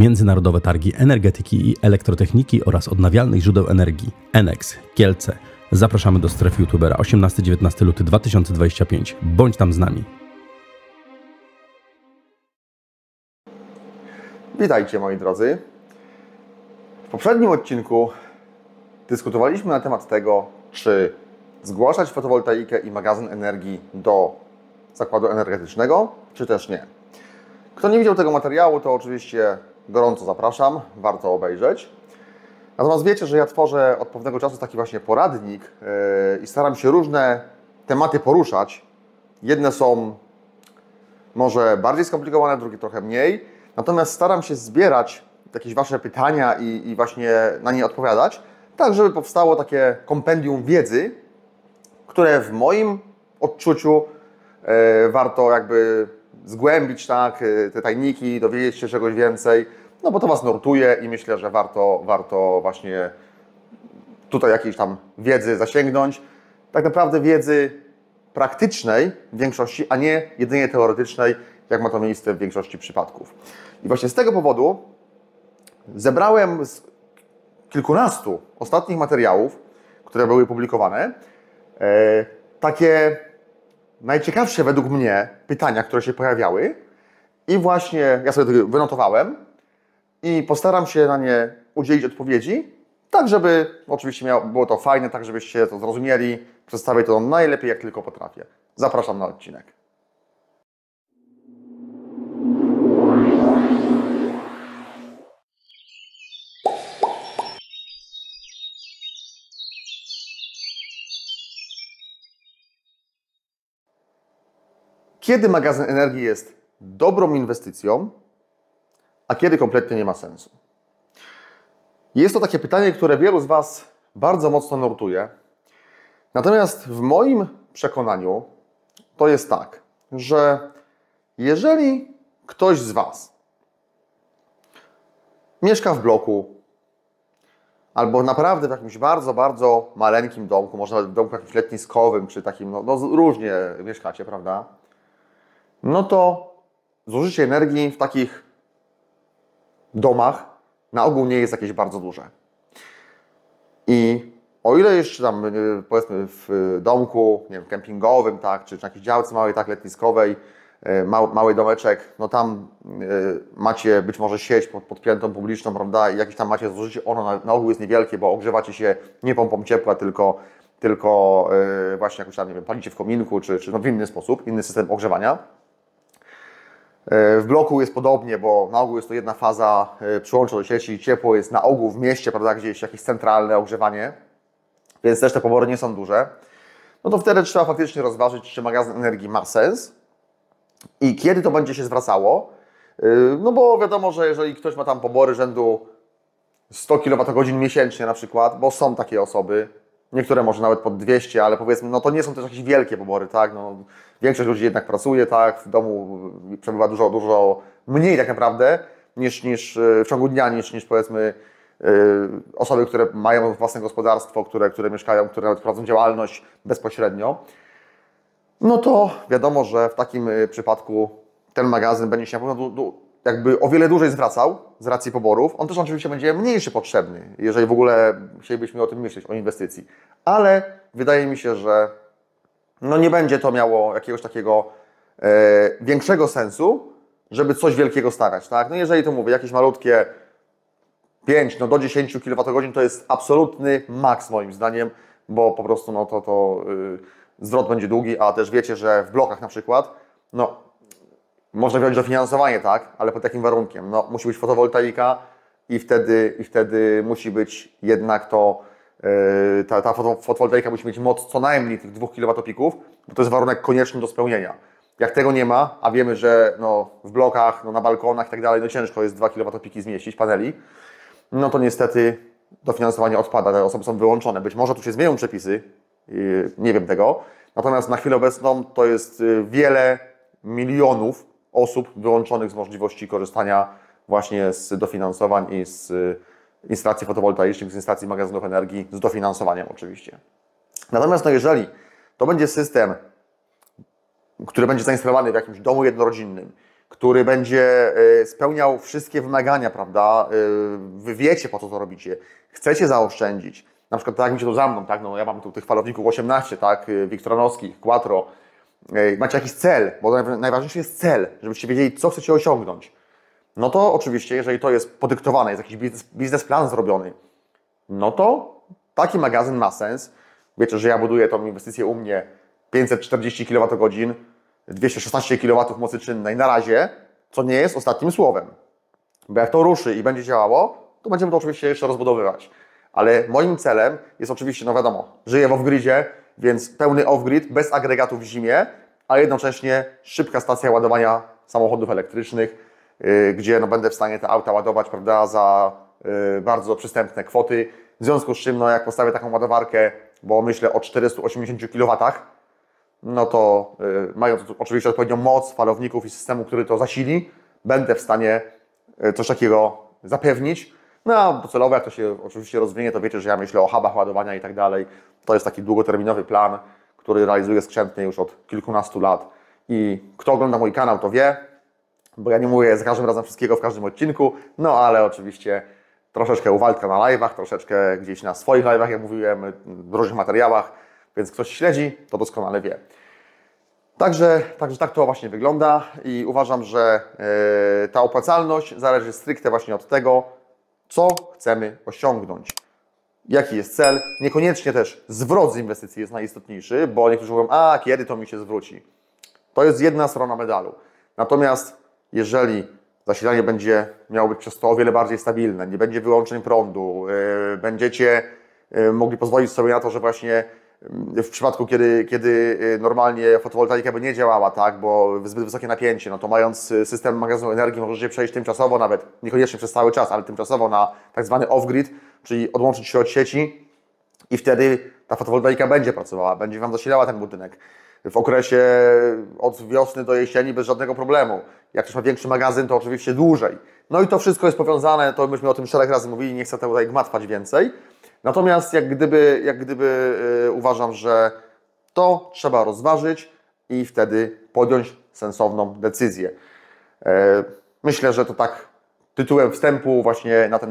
Międzynarodowe Targi Energetyki i Elektrotechniki oraz Odnawialnych Źródeł Energii ENEX Kielce. Zapraszamy do strefy youtubera 18-19 luty 2025. Bądź tam z nami. Witajcie moi drodzy. W poprzednim odcinku dyskutowaliśmy na temat tego, czy zgłaszać fotowoltaikę i magazyn energii do zakładu energetycznego, czy też nie. Kto nie widział tego materiału, to oczywiście gorąco zapraszam, warto obejrzeć. Natomiast wiecie, że ja tworzę od pewnego czasu taki właśnie poradnik i staram się różne tematy poruszać. Jedne są może bardziej skomplikowane, drugie trochę mniej. Natomiast staram się zbierać jakieś Wasze pytania i właśnie na nie odpowiadać, tak żeby powstało takie kompendium wiedzy, które w moim odczuciu warto jakby zgłębić, tak, te tajniki, dowiedzieć się czegoś więcej, no bo to Was nurtuje i myślę, że warto właśnie tutaj jakiejś tam wiedzy zasięgnąć. Tak naprawdę wiedzy praktycznej w większości, a nie jedynie teoretycznej, jak ma to miejsce w większości przypadków. I właśnie z tego powodu zebrałem z kilkunastu ostatnich materiałów, które były publikowane, takie najciekawsze według mnie pytania, które się pojawiały i właśnie ja sobie to wynotowałem i postaram się na nie udzielić odpowiedzi, tak żeby oczywiście było to fajne, tak żebyście to zrozumieli. Przedstawię to najlepiej jak tylko potrafię. Zapraszam na odcinek. Kiedy magazyn energii jest dobrą inwestycją, a kiedy kompletnie nie ma sensu? Jest to takie pytanie, które wielu z Was bardzo mocno nurtuje. Natomiast w moim przekonaniu to jest tak, że jeżeli ktoś z Was mieszka w bloku albo naprawdę w jakimś bardzo, bardzo maleńkim domku, może nawet w domku jakimś letniskowym, czy takim, no różnie mieszkacie, prawda? No to zużycie energii w takich domach na ogół nie jest jakieś bardzo duże. I o ile jeszcze tam, powiedzmy, w domku, nie wiem, kempingowym, tak, czy na jakiejś działce małej, tak, letniskowej, mały domeczek, no tam macie być może sieć podpiętą publiczną, prawda, i jakieś tam macie zużycie, ono na ogół jest niewielkie, bo ogrzewacie się nie pompą ciepła, tylko właśnie jakoś tam, nie wiem, palicie w kominku, czy no w inny sposób, inny system ogrzewania. W bloku jest podobnie, bo na ogół jest to jedna faza, przyłącza do sieci, ciepło jest na ogół w mieście, prawda, gdzieś jakieś centralne ogrzewanie, więc też te pobory nie są duże. No to wtedy trzeba faktycznie rozważyć, czy magazyn energii ma sens i kiedy to będzie się zwracało. No bo wiadomo, że jeżeli ktoś ma tam pobory rzędu 100 kWh miesięcznie na przykład, bo są takie osoby, niektóre może nawet pod 200, ale powiedzmy, no to nie są też jakieś wielkie pobory, tak, no większość ludzi jednak pracuje, tak, w domu przebywa dużo mniej tak naprawdę niż w ciągu dnia, niż powiedzmy osoby, które mają własne gospodarstwo, które mieszkają, które nawet prowadzą działalność bezpośrednio. No to wiadomo, że w takim przypadku ten magazyn będzie się na pewno jakby o wiele dłużej zwracał z racji poborów. On też oczywiście będzie mniejszy potrzebny, jeżeli w ogóle chcielibyśmy o tym myśleć, o inwestycji. Ale wydaje mi się, że no nie będzie to miało jakiegoś takiego większego sensu, żeby coś wielkiego stawiać, tak? No jeżeli to mówię, jakieś malutkie 5 do 10 kWh to jest absolutny maks moim zdaniem, bo po prostu no zwrot będzie długi, a też wiecie, że w blokach na przykład, no można wziąć dofinansowanie, tak? Ale pod takim warunkiem, no musi być fotowoltaika i wtedy musi być jednak ta fotowoltaika musi mieć moc co najmniej tych 2 kWp, bo to jest warunek konieczny do spełnienia. Jak tego nie ma, a wiemy, że no, w blokach, no, na balkonach i tak dalej, no ciężko jest 2 kWp zmieścić paneli, no to niestety dofinansowanie odpada, te osoby są wyłączone. Być może tu się zmienią przepisy, nie wiem tego, natomiast na chwilę obecną to jest wiele milionów osób wyłączonych z możliwości korzystania właśnie z dofinansowań i z instalacji fotowoltaicznych, z instalacji magazynów energii, z dofinansowaniem oczywiście. Natomiast no jeżeli to będzie system, który będzie zainstalowany w jakimś domu jednorodzinnym, który będzie spełniał wszystkie wymagania, prawda? Wy wiecie, po co to robicie. Chcecie zaoszczędzić. Na przykład tak jak mi się to za mną, tak? No, ja mam tu tych falowników 18, tak? Wiktoranowskich, Quattro. Macie jakiś cel, bo najważniejszy jest cel, żebyście wiedzieli, co chcecie osiągnąć. No to oczywiście, jeżeli to jest podyktowane, jest jakiś biznesplan zrobiony, no to taki magazyn ma sens. Wiecie, że ja buduję tą inwestycję u mnie 540 kWh, 216 kW mocy czynnej na razie, co nie jest ostatnim słowem. Bo jak to ruszy i będzie działało, to będziemy to oczywiście jeszcze rozbudowywać. Ale moim celem jest oczywiście, no wiadomo, żyję w off-gridzie, więc pełny off-grid, bez agregatów w zimie, a jednocześnie szybka stacja ładowania samochodów elektrycznych, gdzie no, będę w stanie te auta ładować, prawda, za bardzo przystępne kwoty. W związku z czym, no, jak postawię taką ładowarkę, bo myślę o 480 kW, no to mając oczywiście odpowiednią moc falowników i systemu, który to zasili, będę w stanie coś takiego zapewnić. No a docelowo, jak to się oczywiście rozwinie, to wiecie, że ja myślę o hubach ładowania i tak dalej. To jest taki długoterminowy plan, który realizuję skrzętnie już od kilkunastu lat. I kto ogląda mój kanał, to wie, bo ja nie mówię za każdym razem wszystkiego w każdym odcinku, no ale oczywiście troszeczkę u Waldka na live'ach, troszeczkę gdzieś na swoich live'ach, jak mówiłem, w różnych materiałach, więc ktoś śledzi, to doskonale wie. Także tak to właśnie wygląda i uważam, że ta opłacalność zależy stricte właśnie od tego, co chcemy osiągnąć. Jaki jest cel? Niekoniecznie też zwrot z inwestycji jest najistotniejszy, bo niektórzy mówią, a kiedy to mi się zwróci? To jest jedna strona medalu. Natomiast jeżeli zasilanie będzie miało być przez to o wiele bardziej stabilne, nie będzie wyłączeń prądu, będziecie mogli pozwolić sobie na to, że właśnie w przypadku, kiedy normalnie fotowoltaika by nie działała, tak, bo zbyt wysokie napięcie, no to mając system magazynu energii możecie przejść tymczasowo, nawet niekoniecznie przez cały czas, ale tymczasowo na tak zwany off-grid, czyli odłączyć się od sieci i wtedy ta fotowoltaika będzie pracowała, będzie Wam zasilała ten budynek w okresie od wiosny do jesieni bez żadnego problemu. Jak ktoś ma większy magazyn, to oczywiście dłużej. No i to wszystko jest powiązane, to myśmy o tym szereg razy mówili, nie chcę tutaj gmatwać więcej. Natomiast jak gdyby uważam, że to trzeba rozważyć i wtedy podjąć sensowną decyzję. Myślę, że to tak tytułem wstępu właśnie na to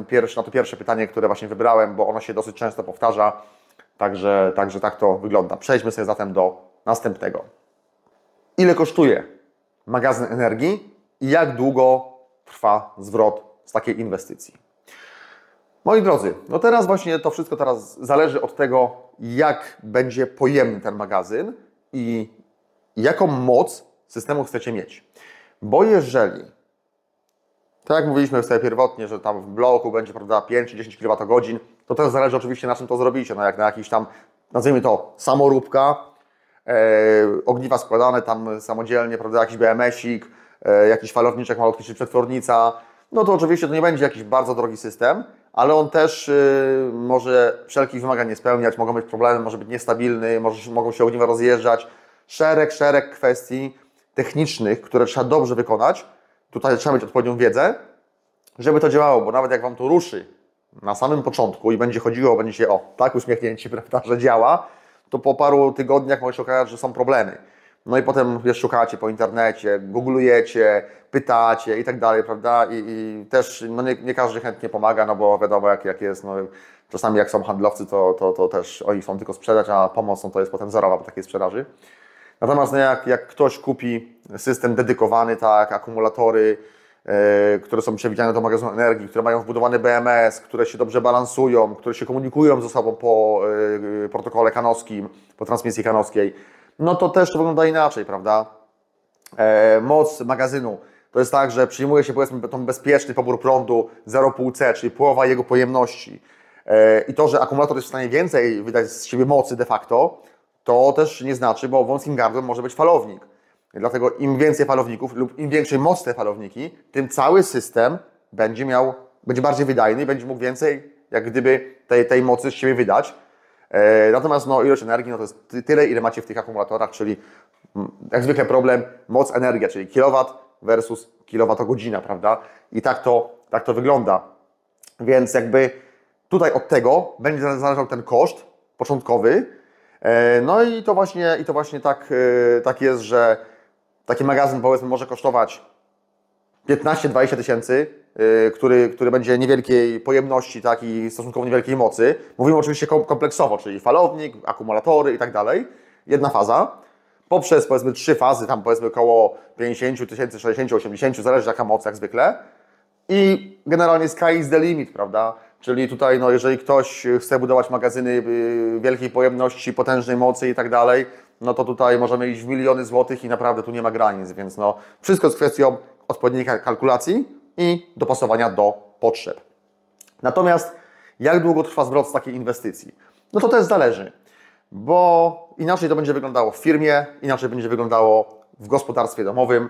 pierwsze pytanie, które właśnie wybrałem, bo ono się dosyć często powtarza. Także tak to wygląda. Przejdźmy sobie zatem do następnego. Ile kosztuje magazyn energii i jak długo trwa zwrot z takiej inwestycji? Moi drodzy, no teraz właśnie to wszystko teraz zależy od tego, jak będzie pojemny ten magazyn i jaką moc systemu chcecie mieć. Bo jeżeli, tak jak mówiliśmy sobie pierwotnie, że tam w bloku będzie, prawda, 5 czy 10 kWh, to też zależy oczywiście, na czym to zrobicie. No jak na jakiś tam, nazwijmy to, samoróbka, ogniwa składane tam samodzielnie, prawda, jakiś BMS-ik, jakiś falowniczek malutki czy przetwornica, no to oczywiście to nie będzie jakiś bardzo drogi system, ale on też może wszelkich wymagań nie spełniać, mogą być problemy, może być niestabilny, mogą się ogniwa rozjeżdżać. Szereg kwestii technicznych, które trzeba dobrze wykonać. Tutaj trzeba mieć odpowiednią wiedzę, żeby to działało, bo nawet jak Wam to ruszy na samym początku i będzie chodziło, będziecie tak uśmiechnięci, prawda, że działa, to po paru tygodniach może się okazać, że są problemy. No i potem szukacie po internecie, googlujecie, pytacie i tak dalej, prawda? I też no nie każdy chętnie pomaga, no bo wiadomo jak jest, no czasami jak są handlowcy, to też oni chcą tylko sprzedać, a pomoc no to jest potem zerowa po takiej sprzedaży. Natomiast no jak ktoś kupi system dedykowany, tak, akumulatory, które są przewidziane do magazynu energii, które mają wbudowany BMS, które się dobrze balansują, które się komunikują ze sobą po protokole kanowskim, po transmisji kanowskiej, no to też to wygląda inaczej, prawda? Moc magazynu to jest tak, że przyjmuje się, powiedzmy, ten bezpieczny pobór prądu 0,5 C, czyli połowa jego pojemności. I to, że akumulator jest w stanie więcej wydać z siebie mocy de facto, to też nie znaczy, bo wąskim gardłem może być falownik. Dlatego im więcej falowników lub im większej mocy te falowniki, tym cały system będzie bardziej wydajny i będzie mógł więcej, jak gdyby, tej mocy z siebie wydać. Natomiast no, ilość energii no, to jest tyle, ile macie w tych akumulatorach, czyli jak zwykle problem moc energia, czyli kilowatt versus kilowatogodzina, prawda? I tak to wygląda. Więc jakby tutaj od tego będzie zależał ten koszt początkowy. No i to właśnie tak jest, że taki magazyn, powiedzmy, może kosztować 15-20 tysięcy, który będzie niewielkiej pojemności, tak, i stosunkowo niewielkiej mocy. Mówimy oczywiście kompleksowo, czyli falownik, akumulatory i tak dalej. Jedna faza. Poprzez, powiedzmy, 3 fazy, tam powiedzmy około 50 tysięcy, 60, 80, zależy jaka moc, jak zwykle. I generalnie sky is the limit, prawda? Czyli tutaj, no, jeżeli ktoś chce budować magazyny wielkiej pojemności, potężnej mocy i tak dalej, no to tutaj możemy iść w miliony złotych i naprawdę tu nie ma granic, więc no, wszystko jest kwestią odpowiedniej kalkulacji i dopasowania do potrzeb. Natomiast jak długo trwa zwrot z takiej inwestycji? No to też zależy, bo inaczej to będzie wyglądało w firmie, inaczej będzie wyglądało w gospodarstwie domowym,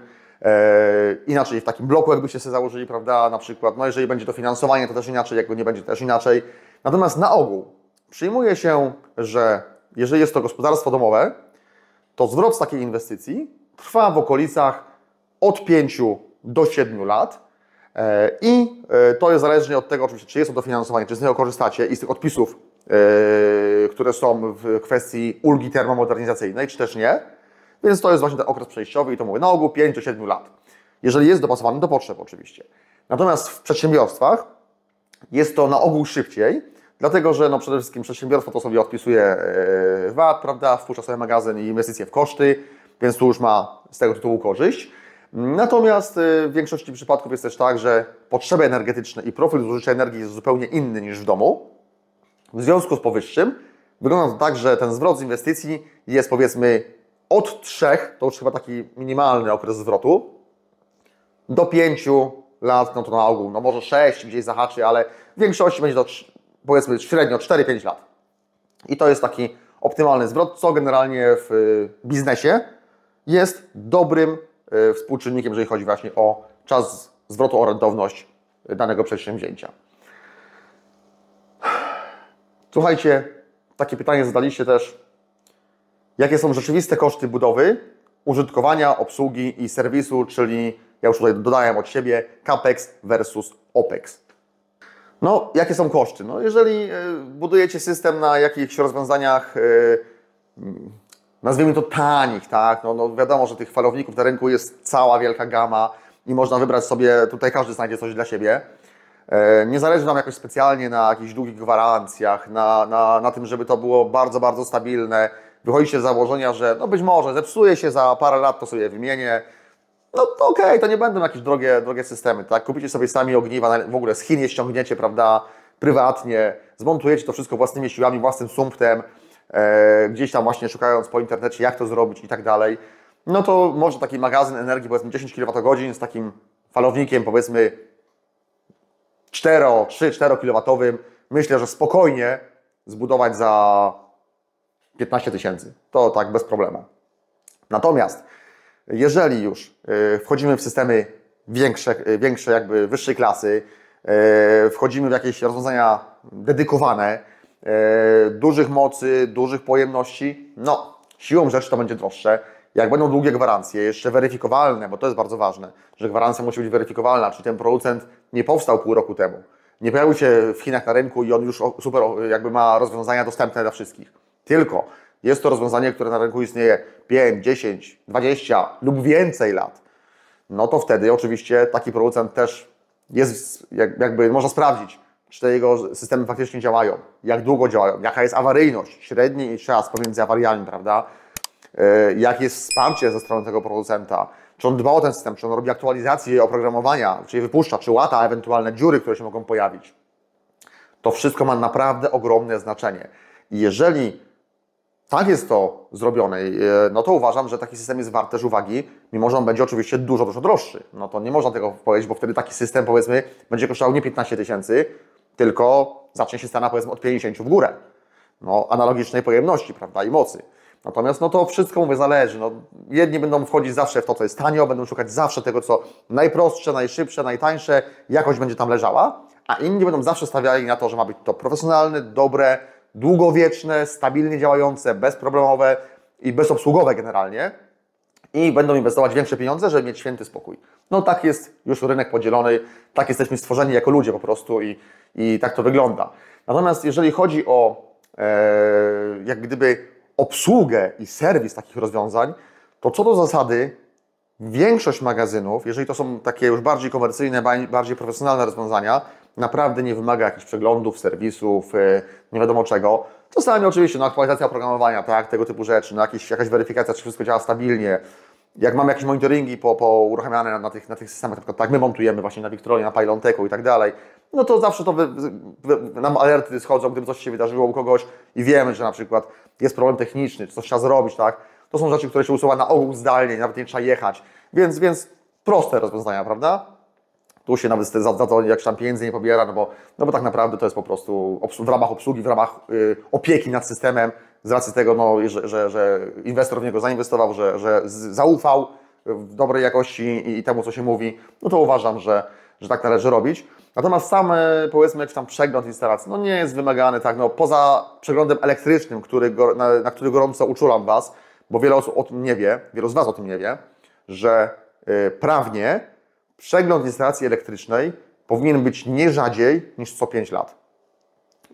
inaczej w takim bloku, jakbyście sobie założyli, prawda, na przykład, no jeżeli będzie to finansowanie, to też inaczej, jak go nie będzie, to też inaczej. Natomiast na ogół przyjmuje się, że jeżeli jest to gospodarstwo domowe, to zwrot z takiej inwestycji trwa w okolicach od 5 do 7 lat i to jest zależnie od tego, oczywiście, czy jest to dofinansowanie, czy z niego korzystacie i z tych odpisów, które są w kwestii ulgi termomodernizacyjnej, czy też nie. Więc to jest właśnie ten okres przejściowy i to mówię, na ogół 5 do 7 lat. Jeżeli jest dopasowany do potrzeb oczywiście. Natomiast w przedsiębiorstwach jest to na ogół szybciej, dlatego że no przede wszystkim przedsiębiorstwo to sobie odpisuje VAT, prawda, wpuszcza sobie magazyn i inwestycje w koszty, więc tu już ma z tego tytułu korzyść. Natomiast w większości przypadków jest też tak, że potrzeby energetyczne i profil zużycia energii jest zupełnie inny niż w domu. W związku z powyższym wygląda to tak, że ten zwrot z inwestycji jest, powiedzmy, od 3, to już chyba taki minimalny okres zwrotu, do 5 lat, no to na ogół, no może 6 gdzieś zahaczy, ale w większości będzie to, powiedzmy, średnio 4-5 lat. I to jest taki optymalny zwrot, co generalnie w biznesie jest dobrym współczynnikiem, jeżeli chodzi właśnie o czas zwrotu, o rentowność danego przedsięwzięcia. Słuchajcie, takie pytanie zadaliście też, jakie są rzeczywiste koszty budowy, użytkowania, obsługi i serwisu, czyli ja już tutaj dodałem od siebie CAPEX versus OPEX. No, jakie są koszty? No, jeżeli budujecie system na jakichś rozwiązaniach, nazwijmy to tanich, tak? No wiadomo, że tych falowników na rynku jest cała wielka gama i można wybrać sobie, tutaj każdy znajdzie coś dla siebie. Nie zależy nam jakoś specjalnie na jakichś długich gwarancjach, na tym, żeby to było bardzo, bardzo stabilne. Wychodzicie z założenia, że no być może zepsuje się za parę lat, to sobie wymienię. No to okej, to nie będą jakieś drogie systemy, tak? Kupicie sobie sami ogniwa, w ogóle z Chin je ściągniecie, prawda, prywatnie, zmontujecie to wszystko własnymi siłami, własnym sumptem, gdzieś tam właśnie szukając po internecie, jak to zrobić i tak dalej. No to może taki magazyn energii, powiedzmy 10 kWh z takim falownikiem, powiedzmy 3-4 kW, myślę, że spokojnie zbudować za 15 tysięcy. To tak bez problemu. Natomiast jeżeli już wchodzimy w systemy większe jakby wyższej klasy, wchodzimy w jakieś rozwiązania dedykowane, dużych mocy, dużych pojemności, no siłą rzeczy to będzie droższe. Jak będą długie gwarancje, jeszcze weryfikowalne, bo to jest bardzo ważne, że gwarancja musi być weryfikowalna, czyli ten producent nie powstał pół roku temu, nie pojawił się w Chinach na rynku i on już super jakby ma rozwiązania dostępne dla wszystkich. Tylko jest to rozwiązanie, które na rynku istnieje 5, 10, 20 lub więcej lat. No to wtedy oczywiście taki producent też jest, jakby można sprawdzić, czy te jego systemy faktycznie działają, jak długo działają, jaka jest awaryjność, średni czas pomiędzy awariami, prawda? Jak jest wsparcie ze strony tego producenta, czy on dba o ten system, czy on robi aktualizację oprogramowania, czy je wypuszcza, czy łata ewentualne dziury, które się mogą pojawić. To wszystko ma naprawdę ogromne znaczenie. I jeżeli tak jest to zrobione, no to uważam, że taki system jest wart też uwagi, mimo że on będzie oczywiście dużo, dużo droższy. No to nie można tego powiedzieć, bo wtedy taki system, powiedzmy, będzie kosztował nie 15 tysięcy, tylko zacznie się cena, powiedzmy, od 50 w górę. No, analogicznej pojemności, prawda, i mocy. Natomiast no to wszystko, mówię, zależy. No, jedni będą wchodzić zawsze w to, co jest tanio, będą szukać zawsze tego, co najprostsze, najszybsze, najtańsze, jakość będzie tam leżała, a inni będą zawsze stawiali na to, że ma być to profesjonalne, dobre, długowieczne, stabilnie działające, bezproblemowe i bezobsługowe generalnie i będą inwestować większe pieniądze, żeby mieć święty spokój. No tak jest już rynek podzielony, tak jesteśmy stworzeni jako ludzie po prostu i tak to wygląda. Natomiast jeżeli chodzi o jak gdyby obsługę i serwis takich rozwiązań, to co do zasady większość magazynów, jeżeli to są takie już bardziej komercyjne, bardziej profesjonalne rozwiązania, naprawdę nie wymaga jakichś przeglądów, serwisów, nie wiadomo czego. Czasami oczywiście aktualizacja oprogramowania, tak, tego typu rzeczy, jakaś weryfikacja, czy wszystko działa stabilnie. Jak mamy jakieś monitoringi uruchamiane na tych systemach, na przykład tak my montujemy właśnie na Victronie, na Pylonteku i tak dalej, no to zawsze nam alerty schodzą, gdyby coś się wydarzyło u kogoś i wiemy, że na przykład jest problem techniczny, czy coś trzeba zrobić, tak. To są rzeczy, które się usuwa na ogół zdalnie, nawet nie trzeba jechać. Więc proste rozwiązania, prawda? Tu się nawet za to jakś tam pieniędzy nie pobiera, no bo tak naprawdę to jest po prostu w ramach obsługi, w ramach opieki nad systemem, z racji tego, że inwestor w niego zainwestował, że zaufał w dobrej jakości i temu, co się mówi, no to uważam, że tak należy robić. Natomiast sam, powiedzmy, jakiś tam przegląd instalacji, no nie jest wymagany, tak, no poza przeglądem elektrycznym, na który gorąco uczulam Was, bo wiele osób o tym nie wie, wielu z Was o tym nie wie, że prawnie przegląd instalacji elektrycznej powinien być nie rzadziej niż co 5 lat.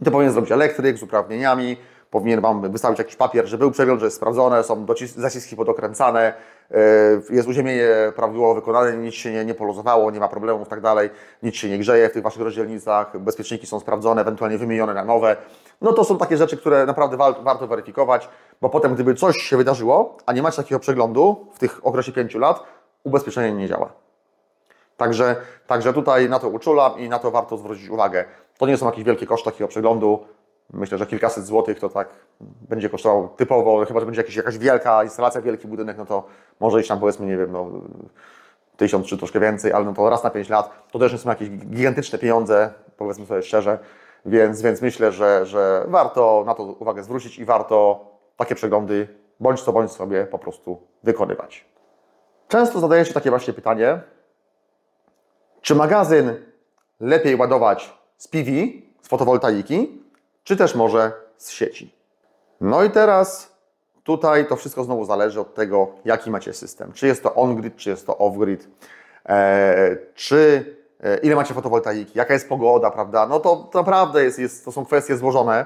I to powinien zrobić elektryk z uprawnieniami, powinien Wam wystawić jakiś papier, że był przegląd, że jest sprawdzone, są zaciski podokręcane, jest uziemienie prawidłowo wykonane, nic się nie poluzowało, nie ma problemów i tak dalej, nic się nie grzeje w tych Waszych rozdzielnicach, bezpieczniki są sprawdzone, ewentualnie wymienione na nowe. No to są takie rzeczy, które naprawdę warto weryfikować, bo potem gdyby coś się wydarzyło, a nie macie takiego przeglądu w tych okresie 5 lat, ubezpieczenie nie działa. Także tutaj na to uczulam i na to warto zwrócić uwagę. To nie są jakieś wielkie koszty takiego przeglądu. Myślę, że kilkaset złotych to tak będzie kosztowało typowo, chyba że będzie jakaś wielka instalacja, wielki budynek, no to może iść tam powiedzmy, nie wiem, 1000 czy troszkę więcej, ale no to raz na 5 lat to też nie są jakieś gigantyczne pieniądze, powiedzmy sobie szczerze, więc myślę, że warto na to uwagę zwrócić i warto takie przeglądy bądź sobie po prostu wykonywać. Często zadaje się takie właśnie pytanie, czy magazyn lepiej ładować z PV, z fotowoltaiki, czy też może z sieci? No i teraz tutaj to wszystko znowu zależy od tego, jaki macie system. Czy jest to on-grid, czy jest to off-grid, ile macie fotowoltaiki, jaka jest pogoda, prawda? No to naprawdę to są kwestie złożone,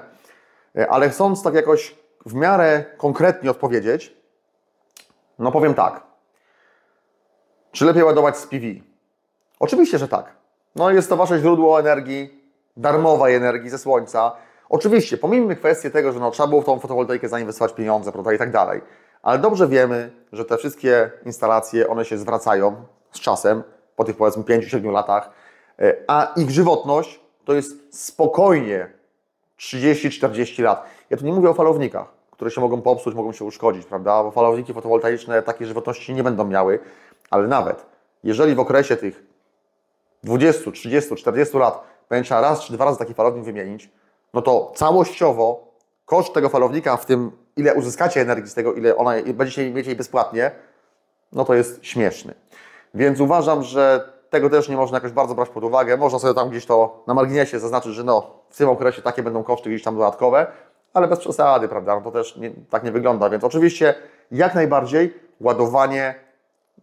ale chcąc tak jakoś w miarę konkretnie odpowiedzieć, no powiem tak. Czy lepiej ładować z PV? Oczywiście, że tak. No jest to Wasze źródło energii, darmowej energii ze słońca. Oczywiście, pomijmy kwestię tego, że trzeba było w tą fotowoltaikę zainwestować pieniądze, prawda, i tak dalej. Ale dobrze wiemy, że te wszystkie instalacje, one się zwracają z czasem, po tych powiedzmy 5-7 latach, a ich żywotność to jest spokojnie 30-40 lat. Ja tu nie mówię o falownikach, które się mogą popsuć, mogą się uszkodzić, prawda, bo falowniki fotowoltaiczne takiej żywotności nie będą miały, ale nawet jeżeli w okresie tych 20, 30, 40 lat będzie trzeba raz czy 2 razy taki falownik wymienić, no to całościowo koszt tego falownika, w tym ile uzyskacie energii z tego, ile będziecie mieć jej bezpłatnie, no to jest śmieszny. Więc uważam, że tego też nie można jakoś bardzo brać pod uwagę. Można sobie tam gdzieś to na marginesie zaznaczyć, że w tym okresie takie będą koszty gdzieś tam dodatkowe, ale bez przesady, prawda? No to też tak nie wygląda. Więc oczywiście jak najbardziej ładowanie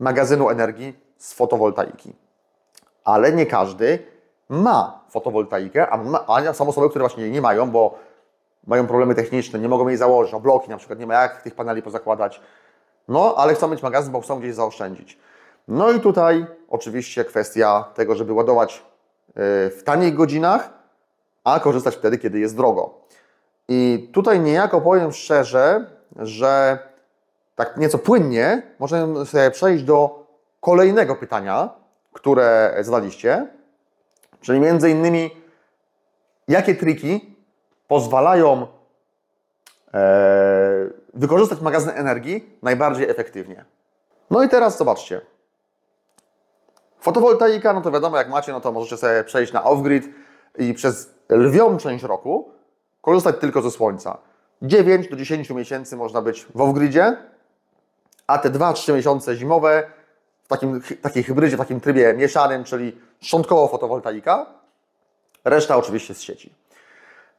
magazynu energii z fotowoltaiki. Ale nie każdy ma fotowoltaikę, a są osoby, które właśnie jej nie mają, bo mają problemy techniczne, nie mogą jej założyć, bloki na przykład, nie ma jak tych paneli pozakładać. No, ale chcą mieć magazyn, bo chcą gdzieś zaoszczędzić. No i tutaj oczywiście kwestia tego, żeby ładować w tanich godzinach, a korzystać wtedy, kiedy jest drogo. I tutaj niejako powiem szczerze, że tak nieco płynnie możemy sobie przejść do kolejnego pytania, które zadaliście, czyli między innymi jakie triki pozwalają wykorzystać magazyn energii najbardziej efektywnie. No i teraz zobaczcie. Fotowoltaika, no to wiadomo, jak macie, no to możecie sobie przejść na off-grid i przez lwią część roku korzystać tylko ze słońca. 9 do 10 miesięcy można być w off-gridzie, a te 2-3 miesiące zimowe w takiej hybrydzie, w takim trybie mieszanym, czyli szczątkowo fotowoltaika, reszta oczywiście z sieci.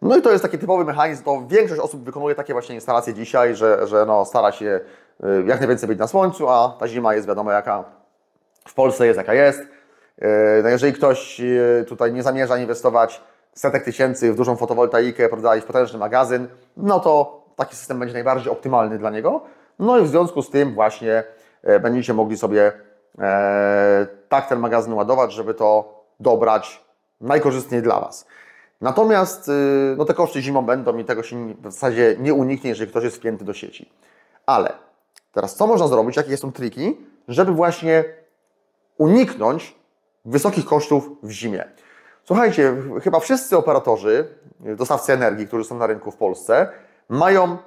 No i to jest taki typowy mechanizm, to większość osób wykonuje takie właśnie instalacje dzisiaj, że stara się jak najwięcej być na słońcu, a ta zima jest wiadomo jaka w Polsce jest, jaka jest. No jeżeli ktoś tutaj nie zamierza inwestować setek tysięcy w dużą fotowoltaikę, prawda, i w potężny magazyn, no to taki system będzie najbardziej optymalny dla niego. No i w związku z tym właśnie będziecie mogli sobie tak ten magazyn ładować, żeby to dobrać najkorzystniej dla Was. Natomiast no, te koszty zimą będą i tego się w zasadzie nie uniknie, jeżeli ktoś jest wpięty do sieci. Ale teraz co można zrobić, jakie są triki, żeby właśnie uniknąć wysokich kosztów w zimie? Słuchajcie, chyba wszyscy operatorzy, dostawcy energii, którzy są na rynku w Polsce, mają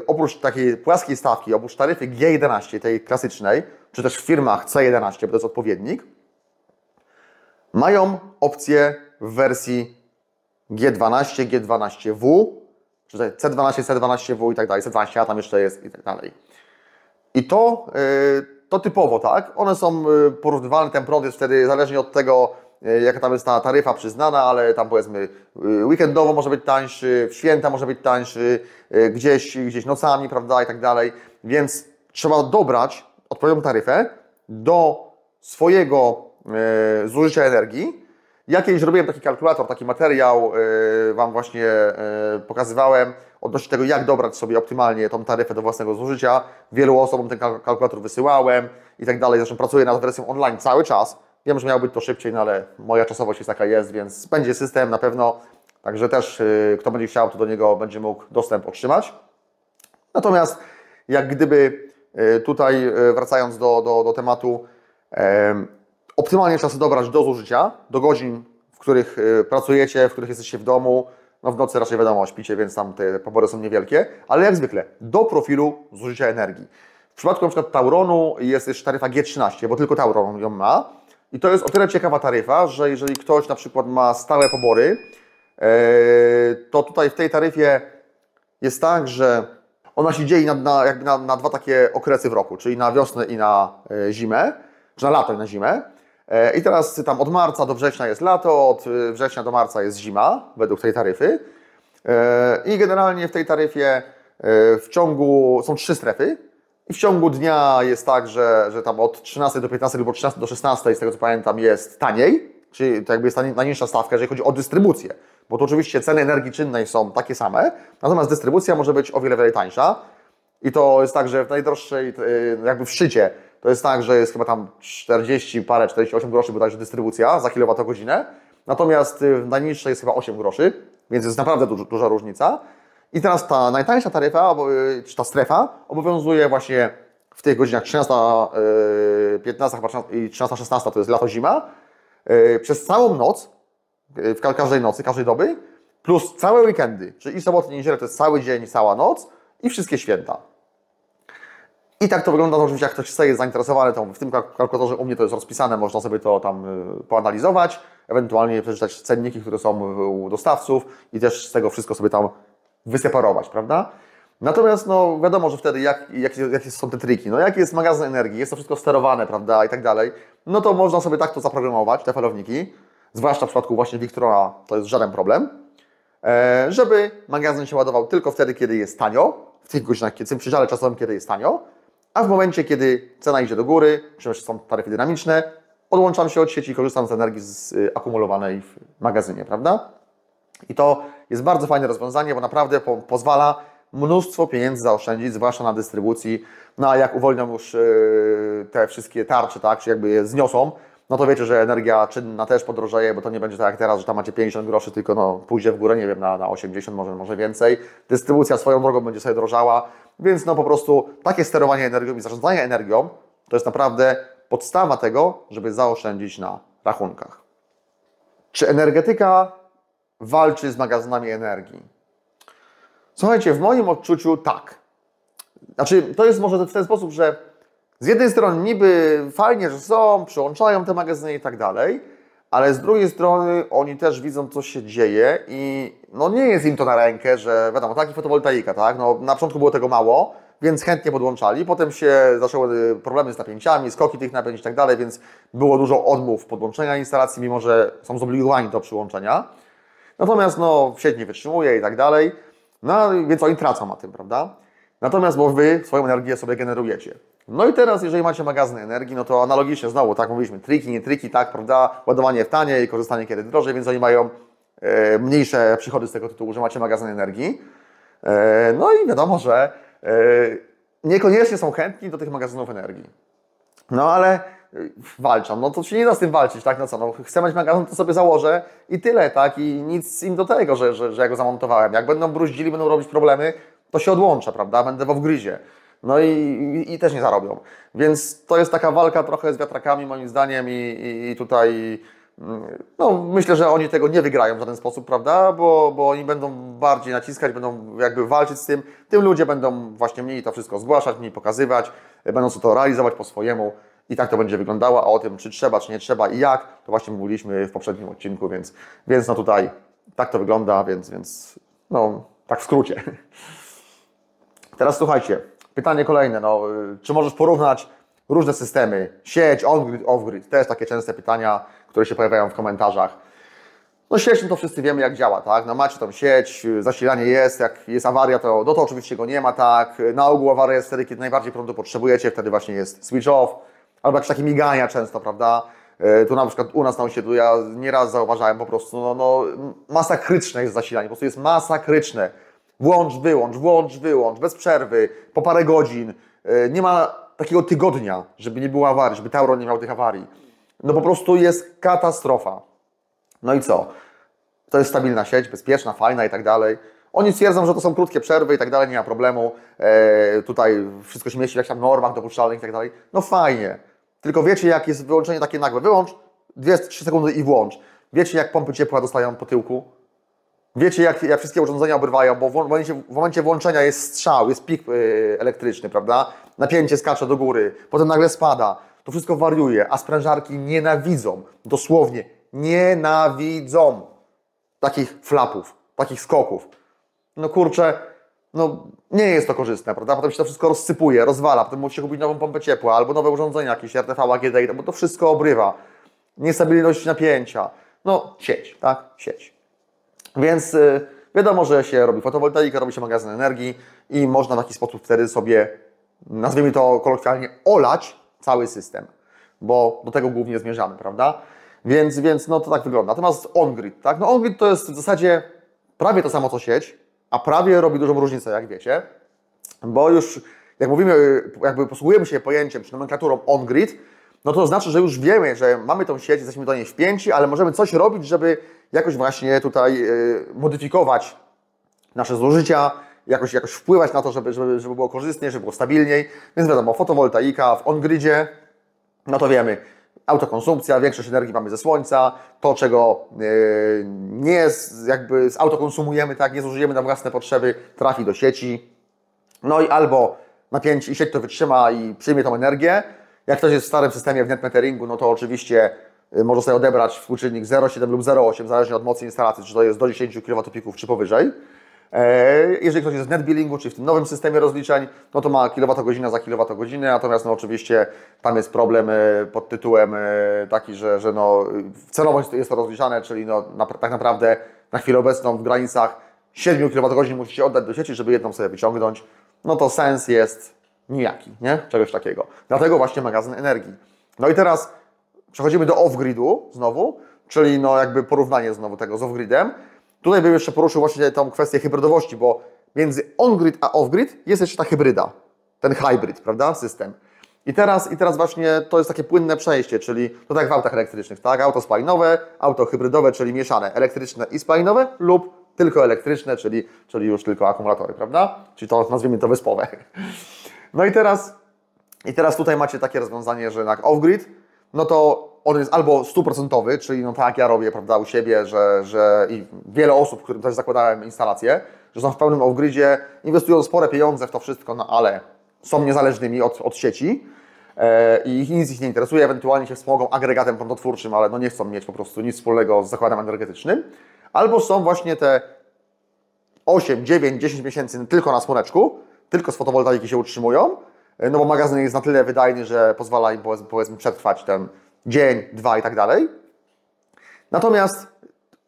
oprócz takiej płaskiej stawki, oprócz taryfy G11, tej klasycznej, czy też w firmach C11, bo to jest odpowiednik, mają opcję w wersji G12, G12W, czy C12, C12W i tak dalej, C12A tam jeszcze jest i tak dalej. I to typowo, tak? One są porównywalne, ten prąd jest wtedy zależnie od tego, jaka tam jest ta taryfa przyznana, ale tam powiedzmy weekendowo może być tańszy, w święta może być tańszy, gdzieś nocami, prawda, i tak dalej. Więc trzeba dobrać odpowiednią taryfę do swojego zużycia energii. Ja kiedyś robiłem taki kalkulator, taki materiał, Wam właśnie pokazywałem odnośnie tego, jak dobrać sobie optymalnie tą taryfę do własnego zużycia. Wielu osobom ten kalkulator wysyłałem i tak dalej. Zresztą pracuję nad wersją online cały czas. Wiem, że miało być to szybciej, no ale moja czasowość jest taka jest, więc będzie system na pewno. Także też kto będzie chciał, to do niego będzie mógł dostęp otrzymać. Natomiast jak gdyby tutaj wracając do tematu, optymalnie trzeba sobie dobrać do zużycia, do godzin, w których pracujecie, w których jesteście w domu. No w nocy raczej wiadomo, śpicie, więc tam te pobory są niewielkie, ale jak zwykle do profilu zużycia energii. W przypadku na przykład Tauronu jest też taryfa G13, bo tylko Tauron ją ma. I to jest o tyle ciekawa taryfa, że jeżeli ktoś na przykład ma stałe pobory, to tutaj w tej taryfie jest tak, że ona się dzieje na dwa takie okresy w roku, czyli na wiosnę i na zimę, czy na lato i na zimę. I teraz tam od marca do września jest lato, od września do marca jest zima, według tej taryfy. I generalnie w tej taryfie są 3 strefy. I w ciągu dnia jest tak, że tam od 13 do 15 lub od 13 do 16, z tego co pamiętam, jest taniej, czyli to jakby jest najniższa stawka, jeżeli chodzi o dystrybucję. Bo to oczywiście ceny energii czynnej są takie same, natomiast dystrybucja może być o wiele tańsza. I to jest tak, że w najdroższej, jakby w szczycie, to jest tak, że jest chyba tam 48 groszy bodajże dystrybucja za kilowatogodzinę. Natomiast w najniższej jest chyba 8 groszy, więc jest naprawdę duża różnica. I teraz ta najtańsza taryfa, czy ta strefa, obowiązuje właśnie w tych godzinach 13-15 i 13-16, to jest lato-zima, przez całą noc, w każdej nocy, każdej doby, plus całe weekendy, czyli i soboty, i niedzielę to jest cały dzień, cała noc i wszystkie święta. I tak to wygląda, to oczywiście jak ktoś chce, jest zainteresowany, to w tym kalkulatorze u mnie to jest rozpisane, można sobie to tam poanalizować, ewentualnie przeczytać cenniki, które są u dostawców i też z tego wszystko sobie tam wyseparować, prawda? Natomiast no wiadomo, że wtedy jakie są te triki, no jaki jest magazyn energii, jest to wszystko sterowane, prawda, i tak dalej, no to można sobie tak to zaprogramować, te falowniki, zwłaszcza w przypadku właśnie Victrona to jest żaden problem, żeby magazyn się ładował tylko wtedy, kiedy jest tanio, w tych godzinach, w tym przedziale czasowym, kiedy jest tanio, a w momencie, kiedy cena idzie do góry, czy też są taryfy dynamiczne, odłączam się od sieci i korzystam z energii akumulowanej w magazynie, prawda? I to jest bardzo fajne rozwiązanie, bo naprawdę pozwala mnóstwo pieniędzy zaoszczędzić, zwłaszcza na dystrybucji. No a jak uwolnią już te wszystkie tarcze, tak, czy jakby je zniosą, no to wiecie, że energia czynna też podrożeje, bo to nie będzie tak jak teraz, że tam macie 50 groszy, tylko no, pójdzie w górę, nie wiem, na 80, może więcej. Dystrybucja swoją drogą będzie sobie drożała, więc no po prostu takie sterowanie energią i zarządzanie energią to jest naprawdę podstawa tego, żeby zaoszczędzić na rachunkach. Czy energetyka walczy z magazynami energii? Słuchajcie, w moim odczuciu tak. Znaczy, to jest może w ten sposób, że z jednej strony niby fajnie, że są, przyłączają te magazyny i tak dalej, ale z drugiej strony oni też widzą, co się dzieje i no nie jest im to na rękę, że wiadomo, tak i fotowoltaika, tak? No, na początku było tego mało, więc chętnie podłączali, potem się zaczęły problemy z napięciami, skoki tych napięć i tak dalej, więc było dużo odmów podłączenia instalacji, mimo że są zobligowani do przyłączenia. Natomiast no, sieć nie wytrzymuje i tak dalej, no więc oni tracą na tym, prawda? Natomiast bo Wy swoją energię sobie generujecie. No i teraz, jeżeli macie magazyn energii, no to analogicznie znowu, tak mówiliśmy, triki, nie triki, tak, prawda? Ładowanie w taniej, korzystanie kiedy drożej, więc oni mają mniejsze przychody z tego tytułu, że macie magazyn energii. No i wiadomo, że niekoniecznie są chętni do tych magazynów energii. No ale walczą, no to się nie da z tym walczyć, tak? No co, no chcę mieć magazyn, to sobie założę i tyle, tak? I nic im do tego, że ja go zamontowałem. Jak będą bruździli, będą robić problemy, to się odłączę, prawda? Będę w off-gridzie. No i też nie zarobią. Więc to jest taka walka trochę z wiatrakami moim zdaniem i tutaj no, myślę, że oni tego nie wygrają w żaden sposób, prawda? Bo oni będą bardziej naciskać, będą jakby walczyć z tym. Tym ludzie będą właśnie mniej to wszystko zgłaszać, mniej pokazywać, będą sobie to realizować po swojemu i tak to będzie wyglądało. A o tym, czy trzeba, czy nie trzeba i jak, to właśnie mówiliśmy w poprzednim odcinku, więc no tutaj tak to wygląda, więc no tak w skrócie. Teraz słuchajcie, pytanie kolejne, no, czy możesz porównać różne systemy, sieć, on-grid, off-grid, to jest takie częste pytania, które się pojawiają w komentarzach. No sieć, no to wszyscy wiemy jak działa, tak, no macie tą sieć, zasilanie jest, jak jest awaria, to oczywiście go nie ma, tak, na ogół awaria jest wtedy, kiedy najbardziej prądu potrzebujecie, wtedy właśnie jest switch off, albo jakieś takie migania często, prawda, tu na przykład u nas na osiedlu ja nieraz zauważałem po prostu, no masakryczne jest zasilanie, po prostu jest masakryczne. Włącz, wyłącz, bez przerwy, po parę godzin. Nie ma takiego tygodnia, żeby nie było awarii, żeby Tauron nie miał tych awarii. No po prostu jest katastrofa. No i co? To jest stabilna sieć, bezpieczna, fajna i tak dalej. Oni twierdzą, że to są krótkie przerwy i tak dalej, nie ma problemu. Tutaj wszystko się mieści w jakichś tam normach dopuszczalnych i tak dalej. No fajnie. Tylko wiecie, jak jest wyłączenie takie nagłe. Wyłącz, 2-3 sekundy i włącz. Wiecie, jak pompy ciepła dostają po tyłku? Wiecie, jak wszystkie urządzenia obrywają, bo w momencie włączenia jest strzał, jest pik elektryczny, prawda? Napięcie skacze do góry, potem nagle spada. To wszystko wariuje, a sprężarki nienawidzą, dosłownie nienawidzą takich flapów, takich skoków. No kurczę, no nie jest to korzystne, prawda? Potem się to wszystko rozsypuje, rozwala, potem musicie kupić nową pompę ciepła albo nowe urządzenia, jakieś RTV, AGD, bo to wszystko obrywa. Niestabilność napięcia. No sieć, tak? Sieć. Więc wiadomo, że się robi fotowoltaikę, robi się magazyn energii i można w taki sposób wtedy sobie, nazwijmy to kolokwialnie, olać cały system, bo do tego głównie zmierzamy, prawda? Więc no to tak wygląda. Natomiast on-grid, tak? No on-grid to jest w zasadzie prawie to samo co sieć, a prawie robi dużą różnicę, jak wiecie, bo już jak mówimy, jakby posługujemy się pojęciem czy nomenklaturą on-grid, no to znaczy, że już wiemy, że mamy tą sieć, jesteśmy do niej wpięci, ale możemy coś robić, żeby jakoś właśnie tutaj modyfikować nasze zużycia, jakoś wpływać na to, żeby było korzystniej, żeby było stabilniej. Więc wiadomo, fotowoltaika w on-gridzie, no to wiemy, autokonsumpcja, większość energii mamy ze słońca, to czego nie jakby zautokonsumujemy, tak, nie zużyjemy na własne potrzeby, trafi do sieci. No i albo napięcie i sieć to wytrzyma i przyjmie tą energię. Jak ktoś jest w starym systemie w net meteringu, no to oczywiście może sobie odebrać współczynnik 0,7 lub 0,8, zależnie od mocy instalacji, czy to jest do 10 kWp czy powyżej. Jeżeli ktoś jest w net billingu, czy w tym nowym systemie rozliczeń, no to ma kilowatogodzinę za kilowatogodzinę, natomiast no oczywiście tam jest problem pod tytułem taki, że no cenowo jest to rozliczane, czyli no tak naprawdę na chwilę obecną w granicach 7 kWh musicie oddać do sieci, żeby jedną sobie wyciągnąć. No to sens jest nijaki, nie? Czegoś takiego. Dlatego właśnie magazyn energii. No i teraz przechodzimy do off-gridu znowu, czyli no jakby porównanie znowu tego z off-gridem. Tutaj bym jeszcze poruszył właśnie tą kwestię hybrydowości, bo między on-grid a off-grid jest jeszcze ta hybryda, ten hybrid, prawda, system. I teraz właśnie to jest takie płynne przejście, czyli to tak jak w autach elektrycznych, tak, auto spalinowe, auto hybrydowe, czyli mieszane, elektryczne i spalinowe lub tylko elektryczne, czyli już tylko akumulatory, prawda, czyli to nazwijmy to wyspowe. No i teraz tutaj macie takie rozwiązanie, że na off-grid, no to on jest albo 100%, czyli no tak jak ja robię, prawda, u siebie, że i wiele osób, którym też zakładałem instalacje, że są w pełnym off-gridzie, inwestują spore pieniądze w to wszystko, no ale są niezależnymi od sieci i nic ich nie interesuje, ewentualnie się wspomogą agregatem prądotwórczym, ale no nie chcą mieć po prostu nic wspólnego z zakładem energetycznym. Albo są właśnie te 8, 9, 10 miesięcy tylko na słoneczku, tylko z fotowoltaiki się utrzymują, no bo magazyn jest na tyle wydajny, że pozwala im powiedzmy przetrwać ten dzień, dwa i tak dalej. Natomiast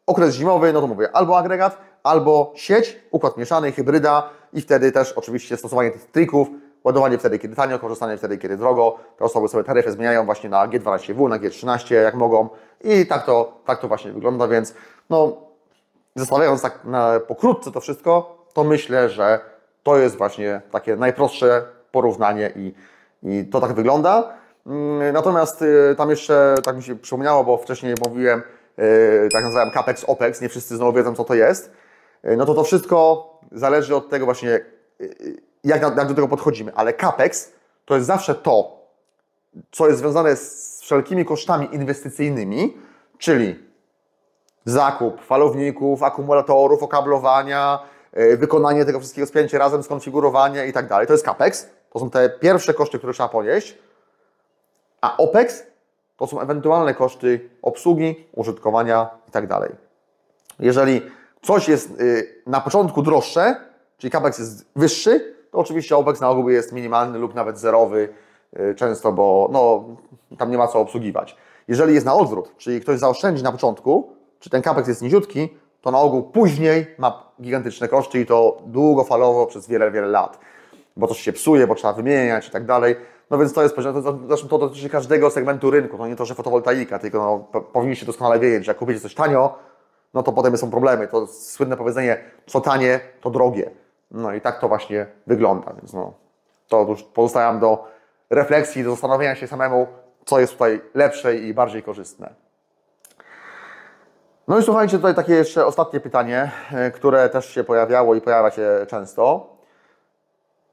okres zimowy, no to mówię, albo agregat, albo sieć, układ mieszany, hybryda i wtedy też oczywiście stosowanie tych trików, ładowanie wtedy, kiedy tanio, korzystanie wtedy, kiedy drogo. Te osoby sobie taryfy zmieniają właśnie na G12W, na G13, jak mogą i tak to właśnie wygląda, więc no zestawiając tak pokrótce to wszystko, to myślę, że to jest właśnie takie najprostsze porównanie i to tak wygląda. Natomiast tam jeszcze, tak mi się przypomniało, bo wcześniej mówiłem, tak nazywałem CAPEX, OPEX, nie wszyscy znowu wiedzą, co to jest. No to wszystko zależy od tego właśnie, jak do tego podchodzimy. Ale CAPEX to jest zawsze to, co jest związane z wszelkimi kosztami inwestycyjnymi, czyli zakup falowników, akumulatorów, okablowania, wykonanie tego wszystkiego, spięcie razem, skonfigurowanie i tak dalej. To jest CAPEX. To są te pierwsze koszty, które trzeba ponieść. A OPEX to są ewentualne koszty obsługi, użytkowania i tak dalej. Jeżeli coś jest na początku droższe, czyli CAPEX jest wyższy, to oczywiście OPEX na ogół jest minimalny lub nawet zerowy często, bo no, tam nie ma co obsługiwać. Jeżeli jest na odwrót, czyli ktoś zaoszczędzi na początku, czy ten CAPEX jest niziutki, to na ogół później ma gigantyczne koszty i to długofalowo przez wiele, wiele lat. Bo coś się psuje, bo trzeba wymieniać i tak dalej. No więc to jest, zresztą to dotyczy każdego segmentu rynku, to nie to, że fotowoltaika, tylko no, powinniście doskonale wiedzieć, że jak kupicie coś tanio, no to potem są problemy. To słynne powiedzenie, co tanie, to drogie. No i tak to właśnie wygląda, więc no, to już pozostawiam do refleksji, do zastanowienia się samemu, co jest tutaj lepsze i bardziej korzystne. No i słuchajcie, tutaj takie jeszcze ostatnie pytanie, które też się pojawiało i pojawia się często.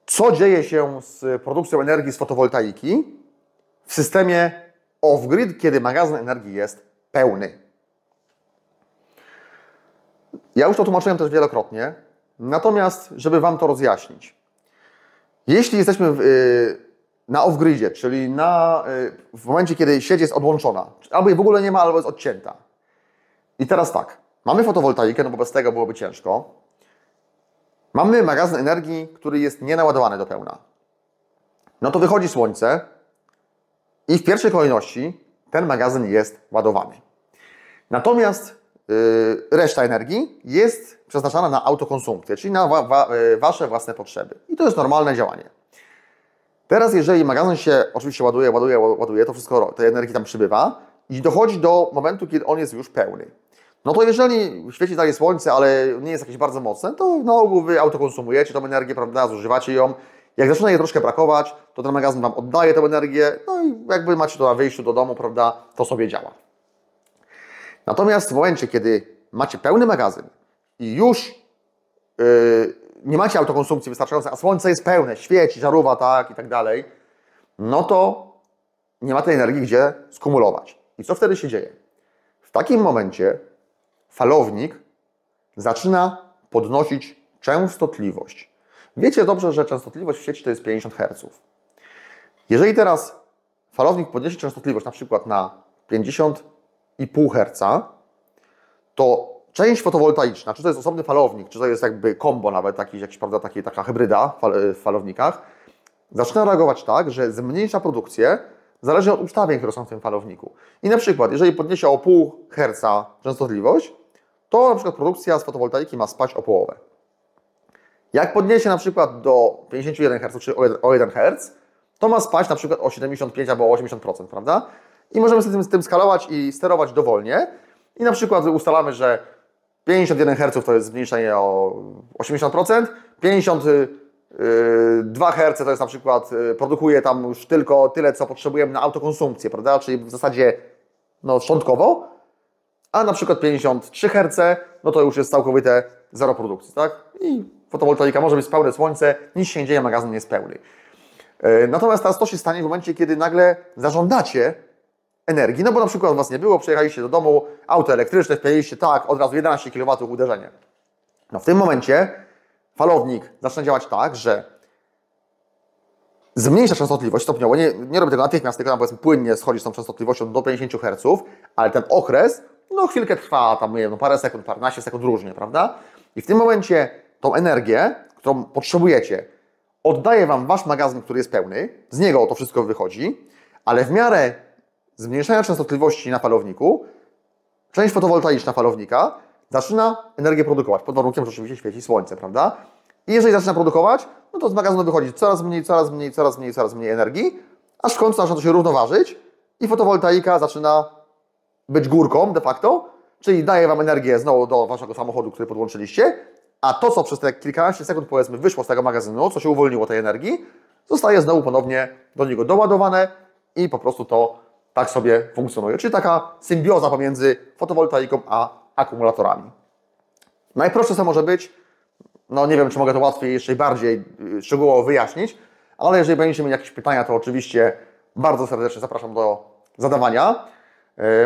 Co dzieje się z produkcją energii z fotowoltaiki w systemie off-grid, kiedy magazyn energii jest pełny? Ja już to tłumaczyłem też wielokrotnie, natomiast żeby Wam to rozjaśnić. Jeśli jesteśmy na off-gridzie, czyli w momencie, kiedy sieć jest odłączona, albo jej w ogóle nie ma, albo jest odcięta. I teraz tak, mamy fotowoltaikę, no bo bez tego byłoby ciężko. Mamy magazyn energii, który jest nienaładowany do pełna. No to wychodzi słońce i w pierwszej kolejności ten magazyn jest ładowany. Natomiast reszta energii jest przeznaczana na autokonsumpcję, czyli na Wasze własne potrzeby. I to jest normalne działanie. Teraz jeżeli magazyn się oczywiście ładuje, to wszystko, tej energii tam przybywa i dochodzi do momentu, kiedy on jest już pełny. No to jeżeli świeci dalej słońce, ale nie jest jakieś bardzo mocne, to na ogół Wy autokonsumujecie tą energię, prawda, zużywacie ją. Jak zaczyna jej troszkę brakować, to ten magazyn Wam oddaje tę energię, no i jakby macie to na wyjściu do domu, prawda, to sobie działa. Natomiast w momencie, kiedy macie pełny magazyn i już nie macie autokonsumpcji wystarczającej, a słońce jest pełne, świeci, żarówa, tak i tak dalej, no to nie ma tej energii gdzie skumulować. I co wtedy się dzieje? W takim momencie falownik zaczyna podnosić częstotliwość. Wiecie dobrze, że częstotliwość w sieci to jest 50 Hz. Jeżeli teraz falownik podniesie częstotliwość na przykład na 50,5 Hz, to część fotowoltaiczna, czy to jest osobny falownik, czy to jest jakby kombo nawet, prawda, taka hybryda w falownikach, zaczyna reagować tak, że zmniejsza produkcję zależnie od ustawień, które są w tym falowniku. I na przykład, jeżeli podniesie o 0,5 Hz częstotliwość, to na przykład produkcja z fotowoltaiki ma spaść o połowę. Jak podniesie na przykład do 51 Hz, czy o 1 Hz, to ma spaść na przykład o 75 albo 80%, prawda? I możemy z tym skalować i sterować dowolnie. I na przykład ustalamy, że 51 Hz to jest zmniejszenie o 80%, 52 Hz to jest na przykład, produkuje tam już tylko tyle, co potrzebujemy na autokonsumpcję, prawda? Czyli w zasadzie no, szczątkowo, a na przykład 53 Hz, no to już jest całkowite zero produkcji, tak? I fotowoltaika może być pełne słońce, nic się nie dzieje, magazyn jest pełny. Natomiast teraz to się stanie w momencie, kiedy nagle zażądacie energii, no bo na przykład Was nie było, przyjechaliście do domu, auto elektryczne, wpieraliście tak, od razu 11 kW uderzenie. No w tym momencie falownik zaczyna działać tak, że zmniejsza częstotliwość stopniowo, nie robi tego natychmiast, tylko tam powiedzmy płynnie schodzi z tą częstotliwością do 50 Hz, ale ten okres, no chwilkę trwa, tam nie wiem, no parę sekund, paręnaście sekund różnie, prawda? I w tym momencie tą energię, którą potrzebujecie, oddaje Wam Wasz magazyn, który jest pełny, z niego to wszystko wychodzi, ale w miarę zmniejszania częstotliwości na falowniku, część fotowoltaiczna falownika zaczyna energię produkować, pod warunkiem, że oczywiście świeci słońce, prawda? I jeżeli zaczyna produkować, no to z magazynu wychodzi coraz mniej energii, aż w końcu zaczyna to się równoważyć i fotowoltaika zaczyna być górką de facto, czyli daje Wam energię znowu do Waszego samochodu, który podłączyliście, a to, co przez te kilkanaście sekund powiedzmy wyszło z tego magazynu, co się uwolniło tej energii, zostaje znowu ponownie do niego doładowane i po prostu to tak sobie funkcjonuje. Czyli taka symbioza pomiędzy fotowoltaiką a akumulatorami. Najprostsze co może być, no nie wiem, czy mogę to łatwiej, jeszcze bardziej szczegółowo wyjaśnić, ale jeżeli będziecie mieli jakieś pytania, to oczywiście bardzo serdecznie zapraszam do zadawania.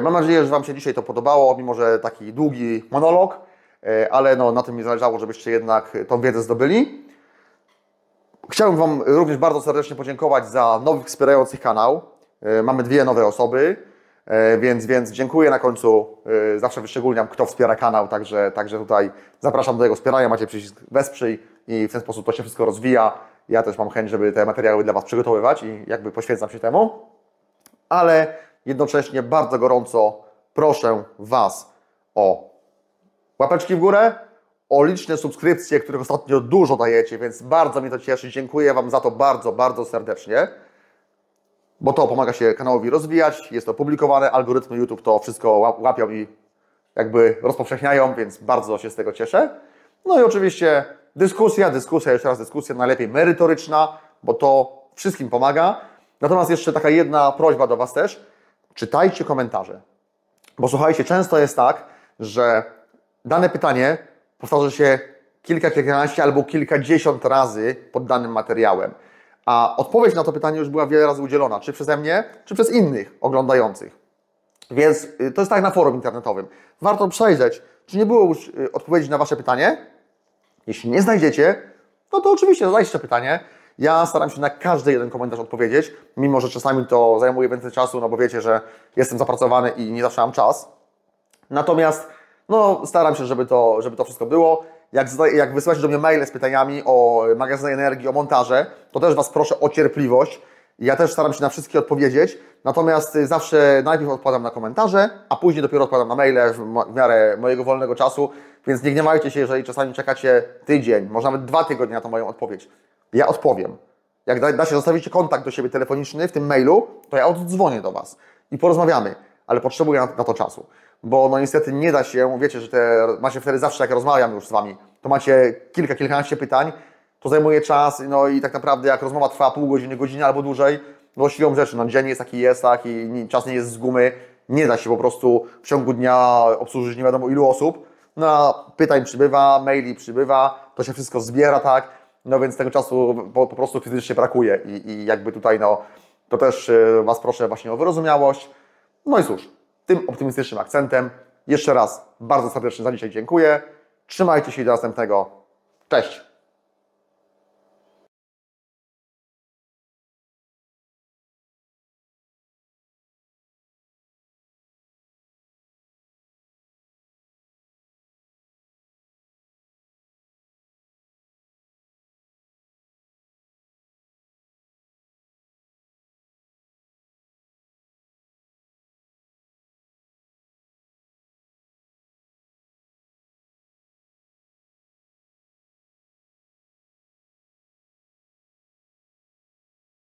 Mam nadzieję, że Wam się dzisiaj to podobało, mimo że taki długi monolog, ale no, na tym mi zależało, żebyście jednak tą wiedzę zdobyli. Chciałbym Wam również bardzo serdecznie podziękować za nowych wspierających kanał. Mamy 2 nowe osoby, więc dziękuję na końcu. Zawsze wyszczególniam, kto wspiera kanał, także tutaj zapraszam do jego wspierania. Macie przycisk wesprzyj i w ten sposób to się wszystko rozwija. Ja też mam chęć, żeby te materiały dla Was przygotowywać i jakby poświęcam się temu. Ale jednocześnie bardzo gorąco proszę Was o łapeczki w górę, o liczne subskrypcje, których ostatnio dużo dajecie, więc bardzo mnie to cieszy. Dziękuję Wam za to bardzo, bardzo serdecznie, bo to pomaga się kanałowi rozwijać, jest to publikowane, algorytmy YouTube to wszystko łapią i jakby rozpowszechniają, więc bardzo się z tego cieszę. No i oczywiście dyskusja, jeszcze raz dyskusja, najlepiej merytoryczna, bo to wszystkim pomaga. Natomiast jeszcze taka jedna prośba do Was też, czytajcie komentarze, bo słuchajcie, często jest tak, że dane pytanie powtarza się kilkanaście albo kilkadziesiąt razy pod danym materiałem, a odpowiedź na to pytanie już była wiele razy udzielona, czy przeze mnie, czy przez innych oglądających. Więc to jest tak na forum internetowym. Warto przejrzeć, czy nie było już odpowiedzi na Wasze pytanie. Jeśli nie znajdziecie, no to oczywiście zadajcie pytanie. Ja staram się na każdy jeden komentarz odpowiedzieć, mimo że czasami to zajmuje więcej czasu, no bo wiecie, że jestem zapracowany i nie zawsze mam czas. Natomiast no, staram się, żeby to wszystko było. Jak wysyłacie do mnie maile z pytaniami o magazyny energii, o montaże, to też Was proszę o cierpliwość. Ja też staram się na wszystkie odpowiedzieć, natomiast zawsze najpierw odpowiadam na komentarze, a później dopiero odpowiadam na maile w miarę mojego wolnego czasu, więc nie gniewajcie się, jeżeli czasami czekacie tydzień, może nawet 2 tygodnie na tą moją odpowiedź. Ja odpowiem. Jak da się, zostawicie kontakt do siebie telefoniczny w tym mailu, to ja oddzwonię do Was i porozmawiamy, ale potrzebuję na to czasu. Bo no niestety nie da się, wiecie, że macie wtedy zawsze, jak rozmawiam już z Wami, to macie kilkanaście pytań, to zajmuje czas, no i tak naprawdę jak rozmowa trwa pół godziny, godzinę albo dłużej, no siłą rzeczy, no dzień jest taki i czas nie jest z gumy, nie da się po prostu w ciągu dnia obsłużyć nie wiadomo ilu osób, no pytań przybywa, maili przybywa, to się wszystko zbiera, tak, no więc tego czasu po prostu fizycznie brakuje i jakby tutaj, no, to też Was proszę właśnie o wyrozumiałość, no i cóż, tym optymistycznym akcentem jeszcze raz bardzo serdecznie za dzisiaj dziękuję. Trzymajcie się i do następnego. Cześć!